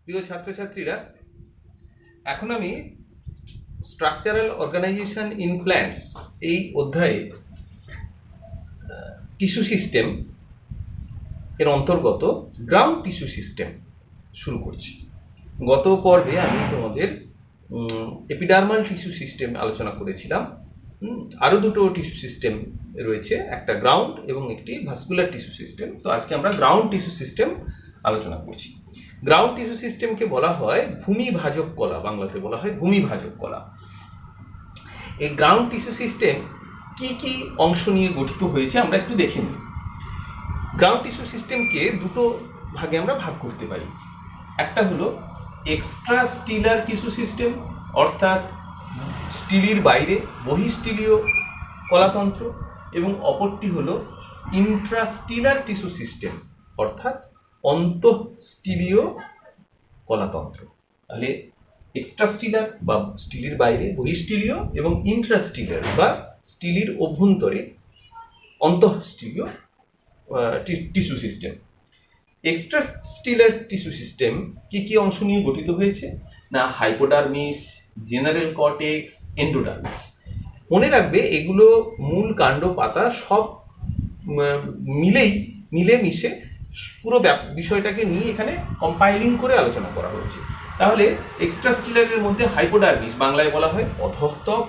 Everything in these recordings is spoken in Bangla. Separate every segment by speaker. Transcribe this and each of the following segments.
Speaker 1: প্রিয় ছাত্রছাত্রীরা, এখন আমি স্ট্রাকচারাল অর্গানাইজেশন ইন প্ল্যান্টস এই অধ্যায়ে টিস্যু সিস্টেম এর অন্তর্গত গ্রাউন্ড টিস্যু সিস্টেম শুরু করছি। গত পর্বে আমি তোমাদের এপিডার্মাল টিস্যু সিস্টেম আলোচনা করেছিলাম। আরও দুটো টিস্যু সিস্টেম রয়েছে, একটা গ্রাউন্ড এবং একটি ভাস্কুলার টিস্যু সিস্টেম। তো আজকে আমরা গ্রাউন্ড টিস্যু সিস্টেম আলোচনা করছি। গ্রাউন্ড টিস্যু সিস্টেমকে বলা হয় ভূমিভাজক কলা, বাংলাতে বলা হয় ভূমিভাজক কলা। এই গ্রাউন্ড টিস্যু সিস্টেম কি কি অংশ নিয়ে গঠিত হয়েছে আমরা একটু দেখে নিই। গ্রাউন্ড টিস্যু সিস্টেমকে দুটো ভাগে আমরা ভাগ করতে পারি। একটা হলো এক্সট্রা স্টিলার টিস্যু সিস্টেম, অর্থাৎ স্টিলির বাইরে বহিঃস্টিলীয় কলাতন্ত্র, এবং অপরটি হলো ইন্ট্রাস্টিলার টিস্যু সিস্টেম, অর্থাৎ অন্তঃস্টিলীয় কলাতন্ত্র। তাহলে এক্সট্রাস্টিলার বা স্টিলির বাইরে বহিঃস্টিলীয় এবং ইন্ট্রাস্টিলার বা স্টিলির অভ্যন্তরে অন্তঃস্টিলীয় টিস্যু সিস্টেম। এক্সট্রাস্টিলার টিস্যু সিস্টেম কি কি অংশ নিয়ে গঠিত হয়েছে না, হাইপোডার্মিস, জেনারেল কর্টেক্স, এন্ডোডার্মিস। মনে রাখবে এগুলো মূল কাণ্ড পাতা সব মিলেমিশে পুরো বিষয়টাকে নিয়ে এখানে কম্পাইলিং করে আলোচনা করা হয়েছে। তাহলে এক্সট্রাস্টিলারের মধ্যে হাইপোডার্মিস, বাংলায় বলা হয় অধঃস্তর,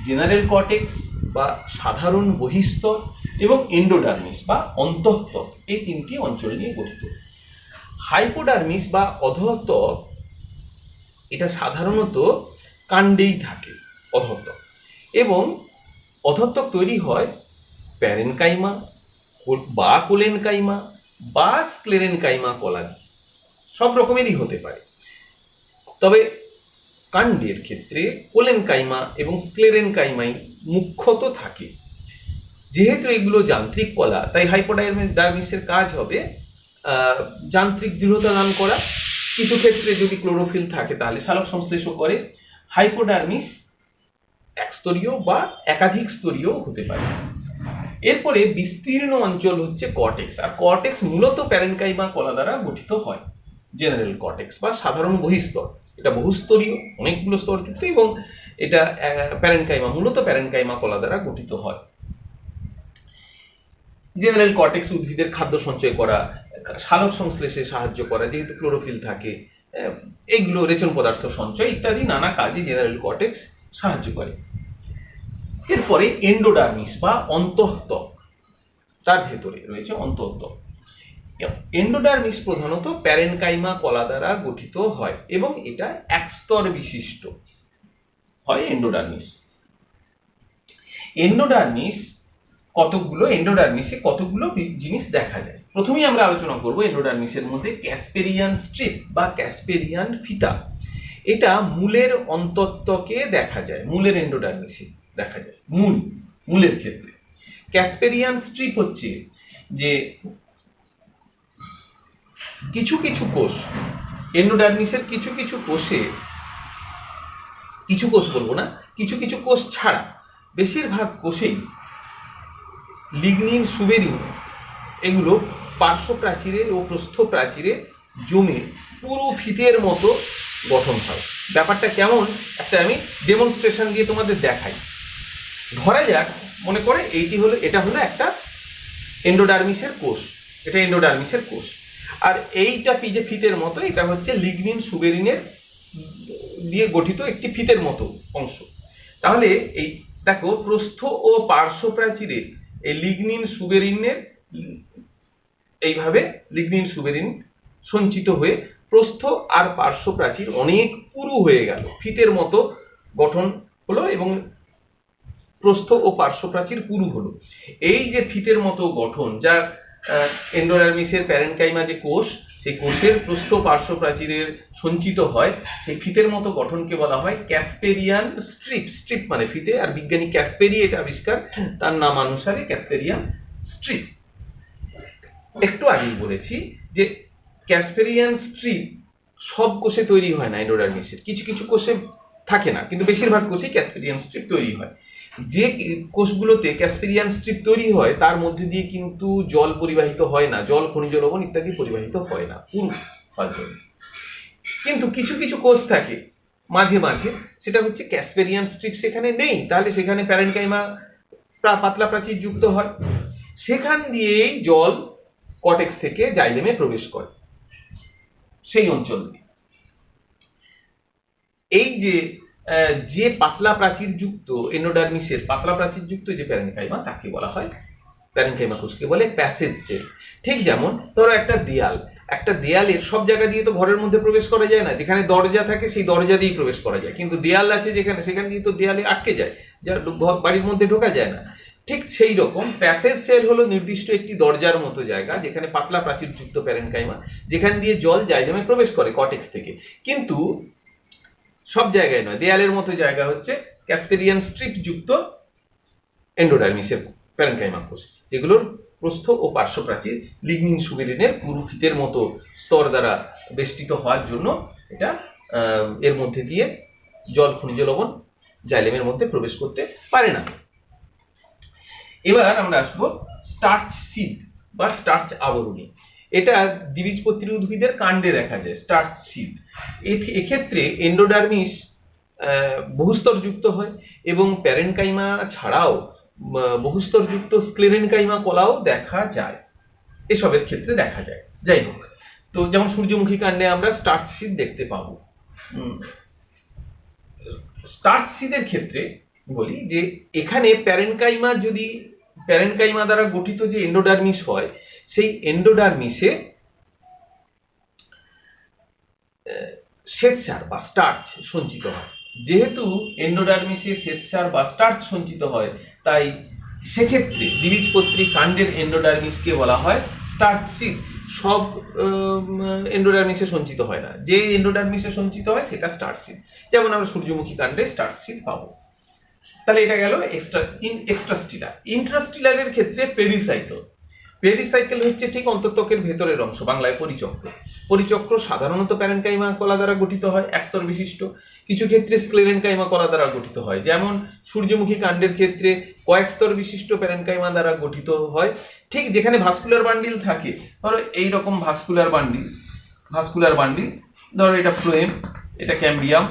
Speaker 1: জেনারেল কর্টেক্স বা সাধারণ বহিঃস্তর, এবং এন্ডোডার্মিস বা অন্তঃস্তর, এই তিনটি অঞ্চল নিয়ে গঠিত। হাইপোডার্মিস বা অধঃস্তর এটা সাধারণত কাণ্ডেই থাকে, অধঃস্তর, এবং অধঃস্তর তৈরি হয় প্যারেনকাইমা বা কোলেনকাইমা বা স্ক্লেরেনকাইমা কলা দিয়ে, সব রকমেরই হতে পারে। তবে কাণ্ডের ক্ষেত্রে কোলেনকাইমা এবং স্ক্লেরেনকাইমাই মুখ্যত থাকে। যেহেতু এগুলো যান্ত্রিক কলা, তাই হাইপোডার্মিসের কাজ হবে যান্ত্রিক দৃঢ়তা দান করা। কিছু ক্ষেত্রে যদি ক্লোরোফিল থাকে তাহলে সালোক সংশ্লেষ করে। হাইপোডার্মিস একস্তরীয় বা একাধিক স্তরীয় হতে পারে। এরপরে বিস্তীর্ণ অঞ্চল হচ্ছে কর্টেক্স, আর কর্টেক্স মূলত প্যারেনকাইমা কলা দ্বারা গঠিত হয়। জেনারেল কর্টেক্স বা সাধারণ বহিঃস্তর, এটা বহুস্তরীয়, অনেকগুলো স্তরযুক্ত, এবং এটা মূলত প্যারেনকাইমা কলা দ্বারা গঠিত হয়। জেনারেল কর্টেক্স উদ্ভিদের খাদ্য সঞ্চয় করা, সালোক সংশ্লেষে সাহায্য করা, যেহেতু ক্লোরোফিল থাকে, এগুলো রেচন পদার্থ সঞ্চয় ইত্যাদি নানা কাজে জেনারেল কর্টেক্স সাহায্য করে। এরপরে এন্ডোডার্মিস বা অন্তঃত্বক, তার ভেতরে রয়েছে অন্তঃত্বক। এন্ডোডার্মিস প্রধানত প্যারেনকাইমা কলা দ্বারা গঠিত হয় এবং এটা একস্তর বিশিষ্ট হয়। এন্ডোডার্মিসে কতগুলো জিনিস দেখা যায়। প্রথমেই আমরা আলোচনা করব এন্ডোডার্মিসের মধ্যে ক্যাসপেরিয়ান স্ট্রিপ বা ক্যাসপেরিয়ান ফিতা। এটা মূলের অন্তঃত্বকে দেখা যায়, মূলের এন্ডোডার্মিসে দেখা যায়। মূলের ক্ষেত্রে ক্যাসপেরিয়ান স্ট্রিপ হচ্ছে যে কিছু কিছু কোষ, এন্ডোডার্মিসের কিছু কিছু কোষে, কিছু কোষ বলবো না, কিছু কিছু কোষ ছাড়া বেশিরভাগ কোষেই লিগনিন, সুবেরিন এগুলো পার্শ্ব প্রাচীরে ও প্রস্থ প্রাচীরে জমে পুরো ফিতের মতো গঠন হয়। ব্যাপারটা কেমন একটা আমি ডেমনস্ট্রেশন দিয়ে তোমাদের দেখাই। ধরা যাক, মনে করে এটা হলো একটা এন্ডোডার্মিসের কোষ, এটা এন্ডোডার্মিসের কোষ, আর এইটা যে ফিতের মতো, এটা হচ্ছে লিগনিন সুবেরিনের দিয়ে গঠিত একটি ফিতের মতো অংশ। তাহলে এই দেখো, প্রস্থ ও পার্শ্ব প্রাচীরে এই লিগনিন সুবেরিনের এইভাবে লিগনিন সুবেরিন সঞ্চিত হয়ে প্রস্থ আর পার্শ্ব প্রাচীর অনেক পুরু হয়ে গেল, ফিতের মতো গঠন হলো এবং প্রস্থ ও পার্শ্ব প্রাচীর পুরু হলো। এই যে ফিতের মতো গঠন, যা এন্ডোডার্মিসের প্যারেনকাইমা যে কোষ, সেই কোষের প্রস্থ পার্শ্ব প্রাচীরের সঞ্চিত হয়, সেই ফিতের মতো গঠনকে বলা হয় ক্যাসপেরিয়ান স্ট্রিপ। স্ট্রিপ মানে ফিতে, আর বিজ্ঞানী ক্যাসপেরি এটা আবিষ্কার, তার নাম অনুসারে ক্যাসপেরিয়ান স্ট্রিপ। একটু আগেই বলেছি যে ক্যাসপেরিয়ান স্ট্রিপ সব কোষে তৈরি হয় না, এন্ডোডার্মিসের কিছু কিছু কোষে থাকে না, কিন্তু বেশিরভাগ কোষেই ক্যাসপেরিয়ান স্ট্রিপ তৈরি হয়। যে কোষগুলোতে ক্যাসপেরিয়ান স্ট্রিপ তৈরি হয় তার মধ্যে দিয়ে কিন্তু জল পরিবাহিত হয় না, জল, খনিজ লবণ ইত্যাদি পরিবাহিত হয় না পুরু হওয়ার জন্য। কিন্তু কিছু কিছু কোষ থাকে মাঝে মাঝে, সেটা হচ্ছে ক্যাসপেরিয়ান স্ট্রিপ সেখানে নেই, তাহলে সেখানে প্যারেনকাইমা পাতলা প্রাচীর যুক্ত হয়, সেখান দিয়েই জল কর্টেক্স থেকে জাইলেমে প্রবেশ করে সেই অঞ্চল দিয়ে। এই যে যে পাতলা প্রাচীর যুক্ত এন্ডোডার্মিসের পাতলা প্রাচীর যুক্ত যে প্যারেনকাইমা, তাকে বলা হয় প্যারেনকাইমা কোষকে বলে প্যাসেজ সেল। ঠিক যেমন ধরো একটা দেয়ালের সব জায়গা দিয়ে তো ঘরের মধ্যে প্রবেশ করা যায় না, যেখানে দরজা থাকে সেই দরজা দিয়েই প্রবেশ করা যায়, কিন্তু দেয়াল আছে যেখানে, সেখানে দিয়ে তো দেয়ালে আটকে যায়, যা বাড়ির মধ্যে ঢোকা যায় না। ঠিক সেই রকম প্যাসেজ সেল হলো নির্দিষ্ট একটি দরজার মতো জায়গা, যেখানে পাতলা প্রাচীর যুক্ত প্যারেনকাইমা, যেখান দিয়ে জল জাইলেমে প্রবেশ করে কর্টেক্স থেকে। কিন্তু সব জায়গায় নয়, দেয়ালের মতো জায়গা হচ্ছে ক্যাসপেরিয়ান স্ট্রিপ যুক্ত এন্ডোডার্মিসের প্যারেনকাইমা কোষ, যেগুলোর প্রস্থ ও পার্শ্ব প্রাচীর লিগনিন সুবেরিনের পুরু ফিতের মতো স্তর দ্বারা বেষ্টিত হওয়ার জন্য এটা এর মধ্যে দিয়ে জল, খনিজ লবণ জাইলেমের মধ্যে প্রবেশ করতে পারে না। এবার আমরা আসবো স্টার্চ সিদ বা স্টার্চ আবরণী। এটা দ্বিবীজপত্রী উদ্ভিদের কাণ্ডে দেখা যায় স্টার্চ সিদ। এক্ষেত্রে এন্ডোডার্মিস বহুস্তর যুক্ত হয় এবং প্যারেনকাইমা ছাড়াও বহুস্তরযুক্ত স্ক্লেরেনকাইমা কলাও দেখা যায়, এসবের ক্ষেত্রে দেখা যায়। যাই হোক, তো যেমন সূর্যমুখী কাণ্ডে আমরা স্টার্চ সিদ দেখতে পাবো। স্টার্চ সিদের ক্ষেত্রে বলি যে এখানে প্যারেনকাইমা দ্বারা গঠিত যে এন্ডোডার্মিস হয়, সেই এন্ডোডার্মিসে শ্বেতসার বা স্টার্চ সঞ্চিত হয়। যেহেতু এন্ডোডার্মিসে শ্বেতসার বা স্টার্চ সঞ্চিত হয়, তাই সেক্ষেত্রে দ্বিবীজপত্রী কাণ্ডের এন্ডোডার্মিসকে বলা হয় স্টার্চ সিদ। সব এন্ডোডার্মিসে সঞ্চিত হয় না, যে এন্ডোডার্মিসে সঞ্চিত হয় সেটা স্টার্চ সিদ। যেমন আমরা সূর্যমুখী কাণ্ডে স্টার্চ সিদ পাবো। তাহলে এটা গেল এক্সট্রাস্টিলার। ইন্ট্রাস্টিলারের ক্ষেত্রে পেরিসাইকেল হচ্ছে ঠিক অন্তঃত্বকের ভেতরের অংশ, বাংলায় পরিচক্র। পরিচক্র সাধারণত প্যারেনকাইমা কলা দ্বারা গঠিত হয়, একস্তর বিশিষ্ট। কিছু ক্ষেত্রে স্ক্লেরেনকাইমা কলা দ্বারা গঠিত হয়, যেমন সূর্যমুখী কাণ্ডের ক্ষেত্রে কয়েক স্তর বিশিষ্ট প্যারেনকাইমা দ্বারা গঠিত হয়। ঠিক যেখানে ভাস্কুলার বান্ডিল থাকে, ধরো এইরকম ভাস্কুলার বান্ডিল, ধরো এটা ফ্লোয়েম, এটা ক্যাম্বিয়াম,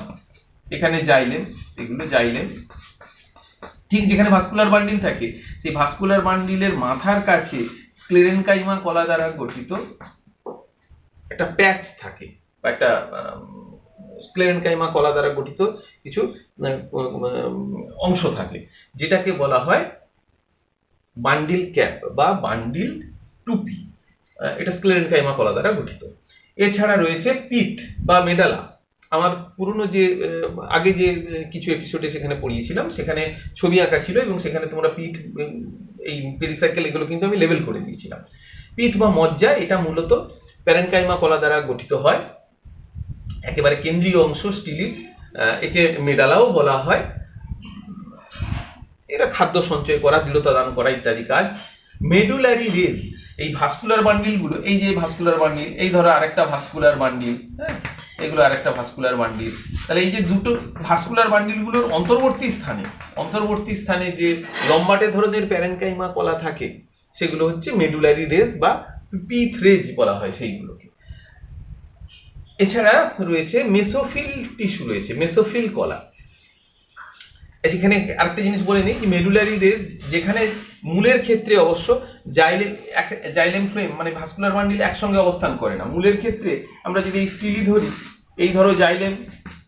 Speaker 1: এখানে জাইলেম, এগুলো জাইলেম। ঠিক যেখানে ভাস্কুলার বান্ডিল থাকে, সেই ভাস্কুলার বান্ডিলের মাথার কাছে স্ক্লেরেনকাইমা কলা দ্বারা গঠিত একটা প্যাচ থাকে, বা একটা স্ক্লেরেনকাইমা কলা দ্বারা গঠিত কিছু অংশ থাকে, যেটাকে বলা হয় বান্ডিল ক্যাপ বা বান্ডিল টুপি। এটা স্ক্লেরেনকাইমা কলা দ্বারা গঠিত। এছাড়া রয়েছে পিট বা মেডালা। আমার পুরনো যে আগে যে কিছু এপিসোডে সেখানে পড়িয়েছিলাম, সেখানে ছবি আঁকা ছিল এবং সেখানে তোমরা পিঠ, এই পেরিসাইকেল, এগুলো কিন্তু আমি লেবেল করে দিয়েছিলাম। পিঠ বা মজ্জা, এটা মূলত প্যারেনকাইমা কলা দ্বারা গঠিত হয়, একেবারে কেন্দ্রীয় অংশ স্টিলির। একে মেডালাও বলা হয়। এটা খাদ্য সঞ্চয় করা, দৃঢ়তা দান করা ইত্যাদি কাজ। মেডুলারি রেজ, এই ভাস্কুলার বান্ডিলগুলো, এই যে ভাস্কুলার বান্ডিল, এই ধরো আরেকটা ভাস্কুলার বান্ডিল, হ্যাঁ, এগুলো আরেকটা ভাস্কুলার বান্ডিল। তাহলে এই যে দুটো ভাস্কুলার বান্ডিলগুলোর অন্তর্বর্তী স্থানে যে লম্বাটে ধরনের প্যারেনকাইমা কলা থাকে, সেগুলো হচ্ছে মেডুলারি রেজ বা পিথ রেজ বলা হয় সেইগুলোকে। এছাড়া রয়েছে মেসোফিল টিস্যু, রয়েছে মেসোফিল কলা। এখানে আরেকটা জিনিস বলে নিই, মেডুলারি রেজ যেখানে মূলের ক্ষেত্রে অবশ্য জাইলেম ফ্লোয়েম মানে ভাস্কুলার বান্ডিল একসঙ্গে অবস্থান করে না। মূলের ক্ষেত্রে আমরা যদি এই স্টিলি ধরি, এই ধরো জাইলেম,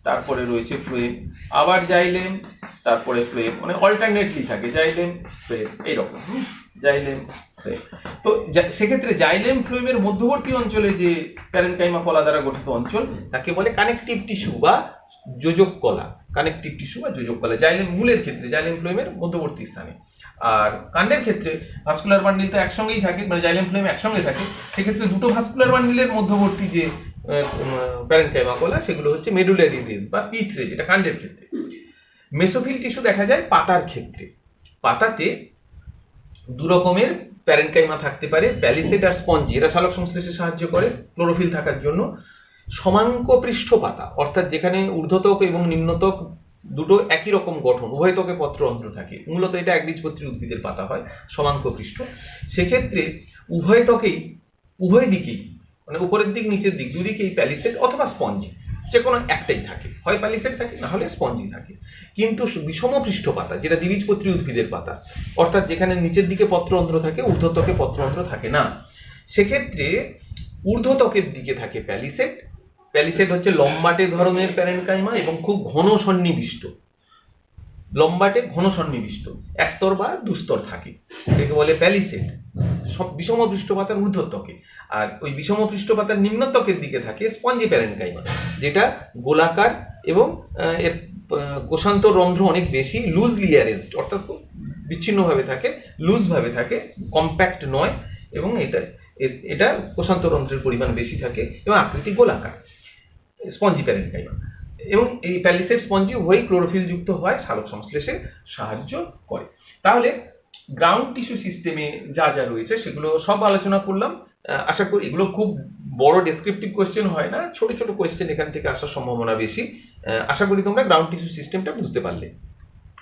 Speaker 1: তারপরে রয়েছে ফ্লোয়েম, আবার জাইলেম, তারপরে ফ্লোয়েম, মানে অল্টারনেটলি থাকে জাইলেম ফ্লোয়েম, এইরকম জাইলেম ফ্লোয়েম। তো সেক্ষেত্রে জাইলেম ফ্লোয়েমের মধ্যবর্তী অঞ্চলে যে প্যারেনকাইমা কলা দ্বারা গঠিত অঞ্চল, তাকে বলে কানেকটিভ টিস্যু বা যোজক কলা। কানেকটিভ টিস্যু বা যোজক কলা জাইলেম মূলের ক্ষেত্রে, জাইলেম ফ্লোয়েমের মধ্যবর্তী স্থানে। আর কাণ্ডের ক্ষেত্রে ভাস্কুলার বান্ডিল তো একসঙ্গেই থাকে, মানে জাইলেম ফ্লোয়েম একসঙ্গে থাকে, সেক্ষেত্রে দুটো ভাস্কুলার বান্ডিলের মধ্যবর্তী যে প্যারেনকাইমা কলা, সেগুলো হচ্ছে মেডুলারি রেজ বা পিথ রেজ, এটা কাণ্ডের ক্ষেত্রে। মেসোফিল টিস্যু দেখা যায় পাতার ক্ষেত্রে। পাতাতে দু রকমের প্যারেনকাইমা থাকতে পারে, প্যালিসেড আর স্পঞ্জি। এরা সালোক সংশ্লেষে সাহায্য করে ক্লোরোফিল থাকার জন্য। সমাঙ্ক পৃষ্ঠ পাতা, অর্থাৎ যেখানে ঊর্ধ্বত্বক এবং নিম্নত্বক দুটো একই রকম গঠন, উভয় ত্বকে পত্র অন্ত্র থাকে, মূলত এটা একবীজপত্রী উদ্ভিদের পাতা হয়, সমাঙ্ক পৃষ্ঠ। সেক্ষেত্রে উভয় দিকেই, মানে উপরের দিক নিচের দিক দুদিকেই প্যালিসেড অথবা স্পঞ্জি। যে কোনো একটাই থাকে, হয় প্যালিসেড থাকে না হলে স্পঞ্জি থাকে। কিন্তু বিষম পৃষ্ঠ পাতা, যেটা দ্বিবীজপত্রী উদ্ভিদের পাতা, অর্থাৎ যেখানে নিচের দিকে পত্ররন্ধ্র থাকে, ঊর্ধ্বত্বকে পত্ররন্ধ্র থাকে না, সেক্ষেত্রে ঊর্ধ্বত্বকের দিকে থাকে প্যালিসেড। প্যালিসেড হচ্ছে লম্বাটে ধরনের প্যারেনকাইমা এবং খুব ঘন সন্নিবিষ্ট, লম্বাটে ঘন সন্নিবিষ্ট, একস্তর বা দুস্তর থাকে, এটাকে বলে প্যালিসেড। বিষম পৃষ্ঠপাতার ঊর্ধ্বত্বকে। আর ওই বিষম পৃষ্ঠপাতার নিম্নত্বকের দিকে থাকে স্পঞ্জি প্যারেনকাইমা, যেটা গোলাকার এবং এর কোষান্তর রন্ধ্র অনেক বেশি, লুজলি অ্যারেঞ্জড, অর্থাৎ খুব বিচ্ছিন্নভাবে থাকে, লুজভাবে থাকে, কম্প্যাক্ট নয়, এবং এটা কোষান্তর রন্ধ্রের পরিমাণ বেশি থাকে এবং আকৃতি গোলাকার, স্পঞ্জি প্যারেনকাইমা। এবং এই প্যালিসেড স্পঞ্জি উভয়ই ক্লোরোফিল যুক্ত হয়, সালোক সংশ্লেষে সাহায্য করে। তাহলে গ্রাউন্ড টিস্যু সিস্টেমে যা যা রয়েছে সেগুলো সব আলোচনা করলাম। আশা করি এগুলো খুব বড় ডেসক্রিপটিভ কোয়েশ্চেন হয় না, ছোট ছোট কোয়েশ্চেন এখান থেকে আসার সম্ভাবনা বেশি। আশা করি তোমরা গ্রাউন্ড টিস্যু সিস্টেমটা বুঝতে পারলে।